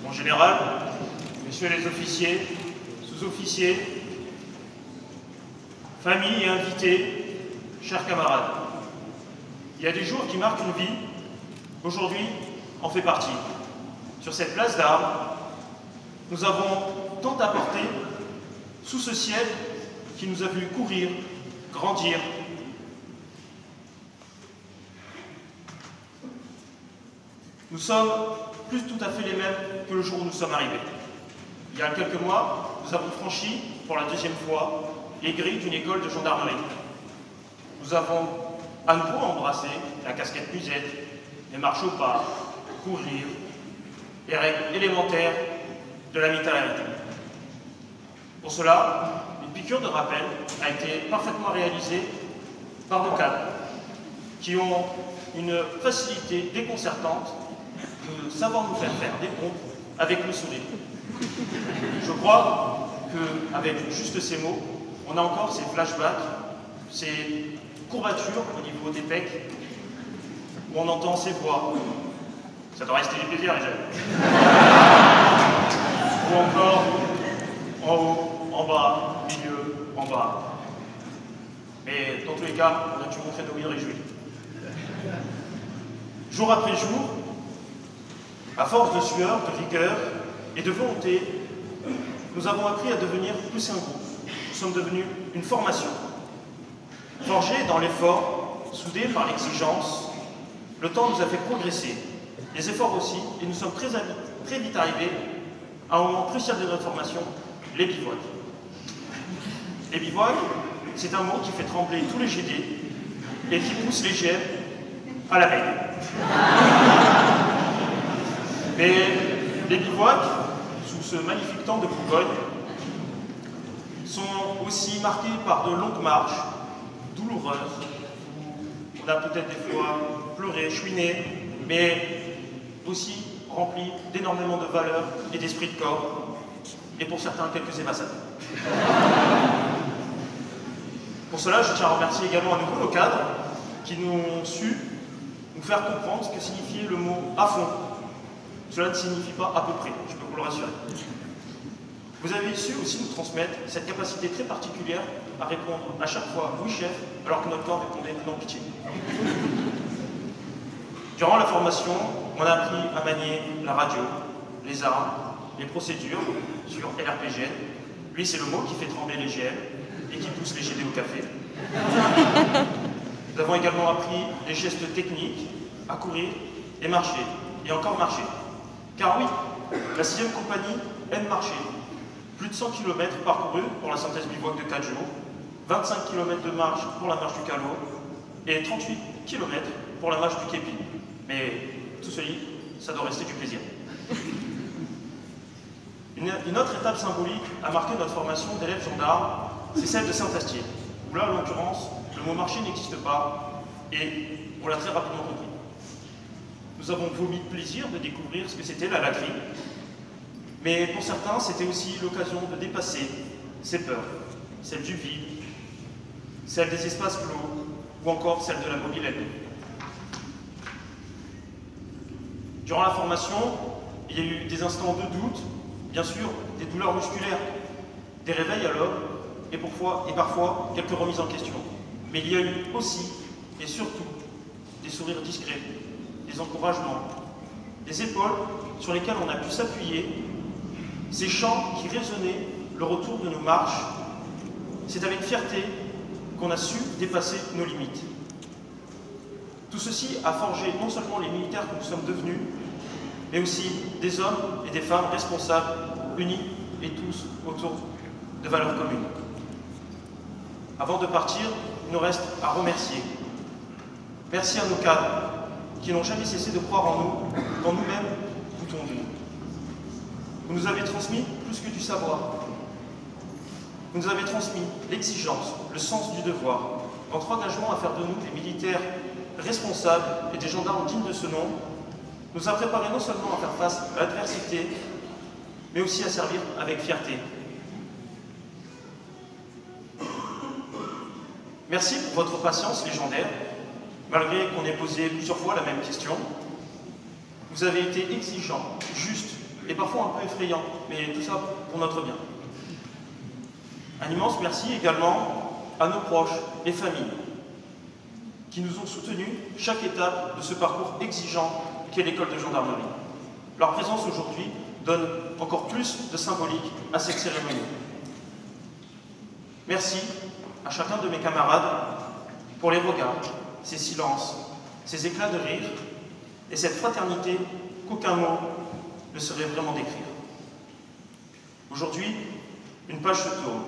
Mon général, messieurs les officiers, sous-officiers, famille et invités, chers camarades, Il y a des jours qui marquent une vie. Aujourd'hui en fait partie. Sur cette place d'armes, nous avons tant apporté sous ce ciel qui nous a vu courir, grandir. Nous sommes plus tout à fait les mêmes que le jour où nous sommes arrivés. Il y a quelques mois, nous avons franchi, pour la deuxième fois, les grilles d'une école de gendarmerie. Nous avons à nouveau embrassé la casquette musette, les marches au pas, courir, les règles élémentaires de la militarisation. Pour cela, une piqûre de rappel a été parfaitement réalisée par nos cadres, qui ont une facilité déconcertante de savoir nous faire des pompes avec le sourire. Je crois qu'avec juste ces mots, on a encore ces flashbacks, ces courbatures au niveau des pecs, où on entend ces voix. Ça doit rester du plaisir, les jeunes. Ou encore, en haut, en bas, milieu, en bas. Mais dans tous les cas, on a dû montrer nos mille réjouis. Jour après jour, à force de sueur, de rigueur et de volonté, nous avons appris à devenir plus un groupe. Nous sommes devenus une formation. Forgés dans l'effort, soudés par l'exigence, le temps nous a fait progresser, les efforts aussi, et nous sommes très vite arrivés à un moment crucial de notre formation, les bivouacs. Les bivouacs, c'est un mot qui fait trembler tous les GD et qui pousse les GM à la veille. Mais les bivouacs, sous ce magnifique temps de Bourgogne, sont aussi marqués par de longues marches, douloureuses. On a peut-être des fois pleuré, chouiné, mais aussi remplis d'énormément de valeurs et d'esprit de corps, et pour certains, quelques émassades. Pour cela, je tiens à remercier également à nouveau nos cadres qui nous ont su nous faire comprendre ce que signifiait le mot « à fond ». Cela ne signifie pas « à peu près », je peux vous le rassurer. Vous avez su aussi nous transmettre cette capacité très particulière à répondre à chaque fois « oui, chef », alors que notre corps répondait « non, pitié ». Durant la formation, on a appris à manier la radio, les armes, les procédures sur LRPGN. Lui, c'est le mot qui fait trembler les GM et qui pousse les GD au café. Nous avons également appris les gestes techniques à courir et marcher, et encore marcher. Car oui, la 6e compagnie aime marcher. Plus de 100 km parcourus pour la synthèse bivouac de 4 jours, 25 km de marche pour la marche du Calot, et 38 km pour la marche du Képi. Mais tout ceci, ça doit rester du plaisir. Une autre étape symbolique à marquer notre formation d'élèves gendarmes, c'est celle de Saint-Astier, où là, en l'occurrence, le mot marché n'existe pas, et on l'a très rapidement compris. Nous avons vomi de plaisir de découvrir ce que c'était la laterie, mais pour certains, c'était aussi l'occasion de dépasser ses peurs, celle du vide, celle des espaces clos, ou encore celle de la mobilité. Durant la formation, il y a eu des instants de doute, bien sûr, des douleurs musculaires, des réveils à l'aube, et parfois quelques remises en question. Mais il y a eu aussi, et surtout, des sourires discrets, des encouragements, des épaules sur lesquelles on a pu s'appuyer, ces chants qui résonnaient le retour de nos marches. C'est avec fierté qu'on a su dépasser nos limites. Tout ceci a forgé non seulement les militaires que nous sommes devenus, mais aussi des hommes et des femmes responsables, unis et tous autour de valeurs communes. Avant de partir, il nous reste à remercier. Merci à nos cadres qui n'ont jamais cessé de croire en nous, quand nous-mêmes doutons de nous. Vous nous avez transmis plus que du savoir. Vous nous avez transmis l'exigence, le sens du devoir, votre engagement à faire de nous des militaires responsables et des gendarmes dignes de ce nom, nous a préparé non seulement à faire face à l'adversité, mais aussi à servir avec fierté. Merci pour votre patience légendaire, malgré qu'on ait posé plusieurs fois la même question. Vous avez été exigeants, justes et parfois un peu effrayants, mais tout ça pour notre bien. Un immense merci également à nos proches et familles, qui nous ont soutenus chaque étape de ce parcours exigeant qu'est l'école de gendarmerie. Leur présence aujourd'hui donne encore plus de symbolique à cette cérémonie. Merci à chacun de mes camarades pour les regards, ces silences, ces éclats de rire et cette fraternité qu'aucun mot ne saurait vraiment décrire. Aujourd'hui, une page se tourne,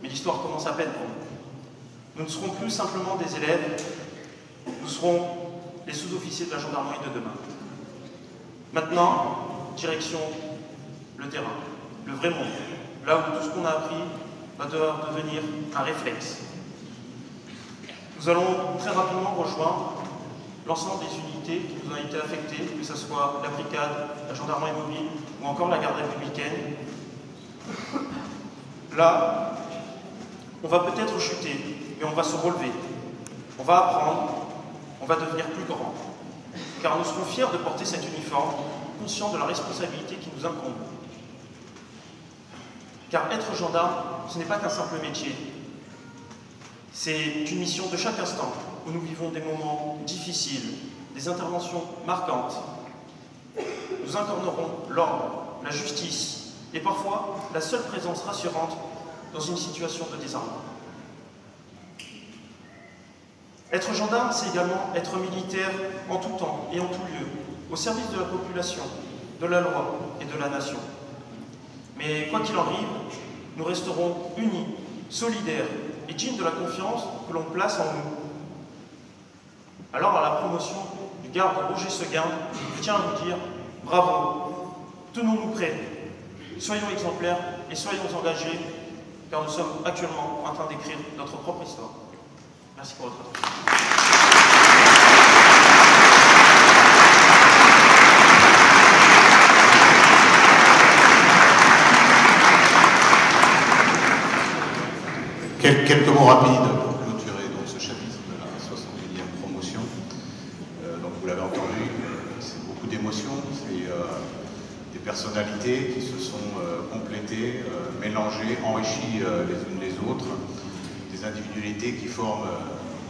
mais l'histoire commence à peine pour nous. Nous ne serons plus simplement des élèves, nous serons les sous-officiers de la gendarmerie de demain. Maintenant, direction le terrain, le vrai monde, là où tout ce qu'on a appris va devoir devenir un réflexe. Nous allons très rapidement rejoindre l'ensemble des unités qui nous ont été affectées, que ce soit la brigade, la gendarmerie mobile ou encore la garde républicaine. Là, on va peut-être chuter, mais on va se relever. On va apprendre, on va devenir plus grand. Car nous serons fiers de porter cet uniforme, conscients de la responsabilité qui nous incombe. Car être gendarme, ce n'est pas qu'un simple métier. C'est une mission de chaque instant, où nous vivons des moments difficiles, des interventions marquantes. Nous incarnerons l'ordre, la justice, et parfois la seule présence rassurante dans une situation de désarmement. Être gendarme, c'est également être militaire en tout temps et en tout lieu, au service de la population, de la loi et de la nation. Mais quoi qu'il en arrive, nous resterons unis, solidaires et dignes de la confiance que l'on place en nous. Alors, à la promotion du garde Roger Seguin, je tiens à vous dire bravo, tenons-nous prêts, soyons exemplaires et soyons engagés, car nous sommes actuellement en train d'écrire notre propre histoire. Merci pour votre attention. Quelques mots rapides pour clôturer donc, ce chapitre de la 61e promotion. Donc vous l'avez entendu, c'est beaucoup d'émotions, c'est des personnalités qui se sont complétées, mélangées, enrichies les unes les autres, des individualités qui forment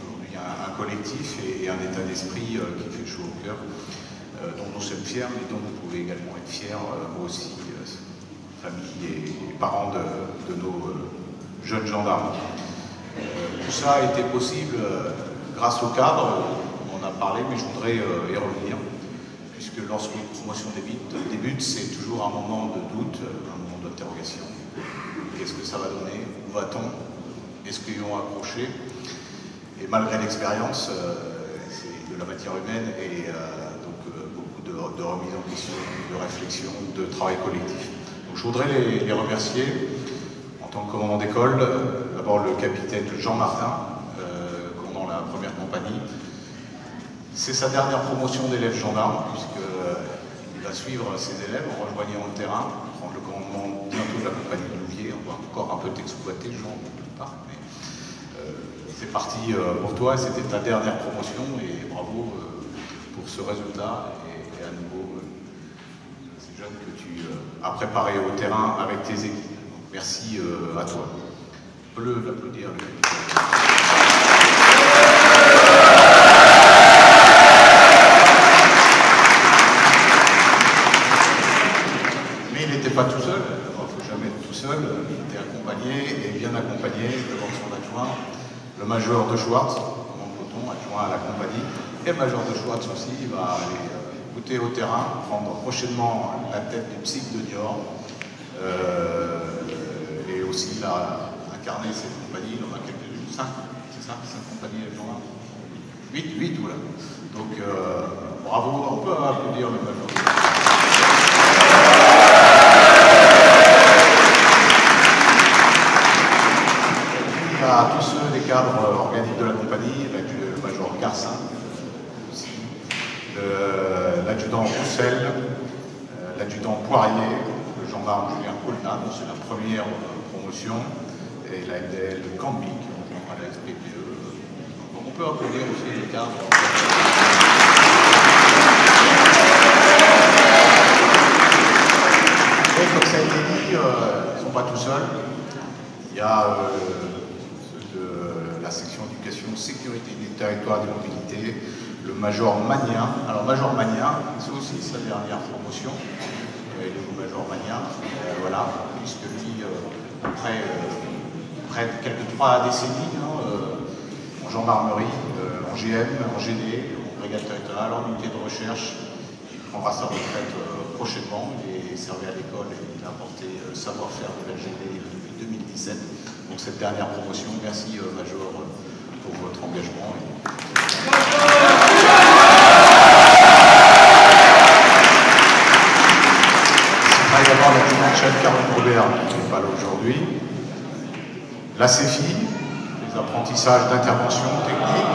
aujourd'hui un collectif et un état d'esprit qui fait chaud au cœur, dont nous sommes fiers et dont vous pouvez également être fiers, vous aussi, famille et parents de nos jeunes gendarmes. Tout ça a été possible grâce au cadre, on en a parlé, mais je voudrais y revenir, puisque lorsque une promotion débute, c'est toujours un moment de doute, un moment d'interrogation. Qu'est-ce que ça va donner? Où va-t-on? Est-ce qu'ils vont accrocher? Et malgré l'expérience, c'est de la matière humaine et donc beaucoup de remise en question, de réflexion, de travail collectif. Donc je voudrais les remercier. En tant que commandant d'école, d'abord le capitaine Jean Martin, commandant la première compagnie. C'est sa dernière promotion d'élève gendarme, puisqu'il va suivre ses élèves en rejoignant le terrain, prendre le commandement bientôt de la compagnie de Louviers. On va encore un peu t'exploiter, Jean, plus tard, mais c'est parti pour toi, c'était ta dernière promotion, et bravo pour ce résultat, et à nouveau, ces jeunes que tu as préparés au terrain avec tes équipes. Merci à toi. On peut l'applaudir. Mais il n'était pas tout seul, il ne faut jamais être tout seul, il était accompagné et bien accompagné devant son adjoint, le major de Schwartz, commandant de peloton, adjoint à la compagnie, et le major de Schwartz aussi, il va aller écouter au terrain, prendre prochainement la tête du psych de Niort. Et aussi il a incarné cette compagnie, il en a quelques-unes, 5, c'est ça, 5 compagnies les gendarmes, 8 voilà. Donc bravo, on peut applaudir le major. Il y a tous ceux des cadres organiques de la compagnie, le major Garcin, aussi, l'adjudant Roussel, l'adjudant Poirier, le gendarme Julien Colna, c'est la première promotion, et la LDL Cambic, à la SPPE. Donc on peut applaudir aussi les cadres. Et comme ça a été dit, ils ne sont pas tout seuls. Il y a ceux de la section éducation sécurité du territoire et des mobilités, le Major Magnien. Alors Major Magnien, c'est aussi sa dernière promotion, le Major Magnien, voilà, puisque lui, après près de quelques 3 décennies, en gendarmerie, en GM, en GD, en brigade territoriale, en unité de recherche, il prendra sa retraite prochainement. Il est servi à l'école et il a apporté le savoir-faire de la GD depuis 2017. Donc cette dernière promotion, merci Major pour votre engagement. C'est également l'adjudant-chef Caroline Robert qui n'est pas là aujourd'hui. La CEFI, les apprentissages d'intervention technique.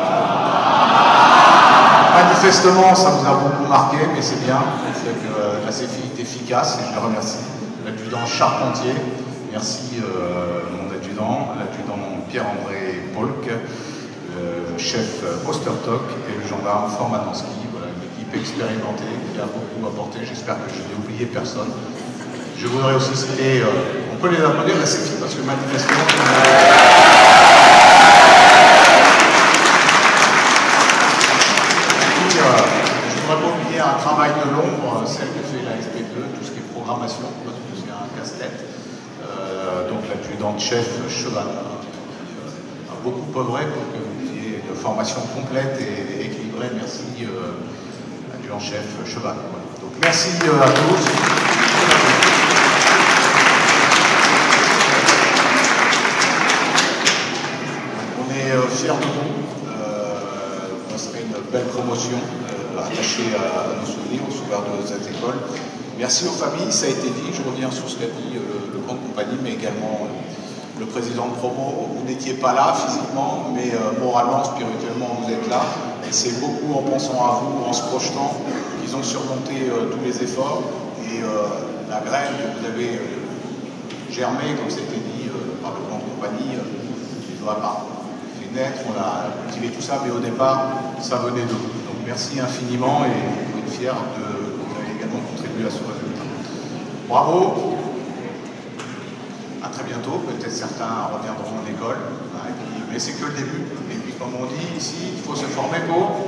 Manifestement, ça vous a beaucoup marqué, mais c'est bien. C'est que la CEFI est efficace et je le remercie. L'adjudant Charpentier, merci mon adjudant, l'adjudant Pierre-André Polk, le chef Ostertok et le gendarme Formanowski. Voilà, une équipe expérimentée qui a beaucoup apporté. J'espère que je n'ai oublié personne. Je voudrais aussi citer, on peut les applaudir la CEFI parce que manifestement, je ne voudrais pas oublier un travail de l'ombre, celle que fait la SP2, tout ce qui est programmation, parce que c'est un casse-tête. Donc l'adjudant-chef Cheval a beaucoup œuvré pour que vous ayez une formation complète et équilibrée. Merci adjudant-chef Cheval. Donc merci à tous. On est fiers de vous. Ça serait une belle promotion attachée à nos souvenirs, aux souvenirs de cette école. Merci aux familles, ça a été dit, je reviens sur ce qu'a dit le grand compagnie, mais également le président de promo. Vous n'étiez pas là physiquement, mais moralement, spirituellement, vous êtes là. Et c'est beaucoup en pensant à vous, en se projetant, qu'ils ont surmonté tous les efforts. Et la graine que vous avez germée, comme c'était dit par le grand compagnie, qui doit fait naître, on a cultivé tout ça, mais au départ, ça venait de vous. Donc merci infiniment et vous êtes fiers de également contribuer à ce résultat. Bravo, à très bientôt, peut-être certains reviendront en école, mais c'est que le début. Et puis comme on dit ici, il faut se former pour...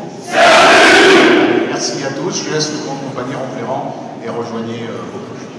Merci à tous, je laisse le grand compagnie remplir et rejoignez vos projets.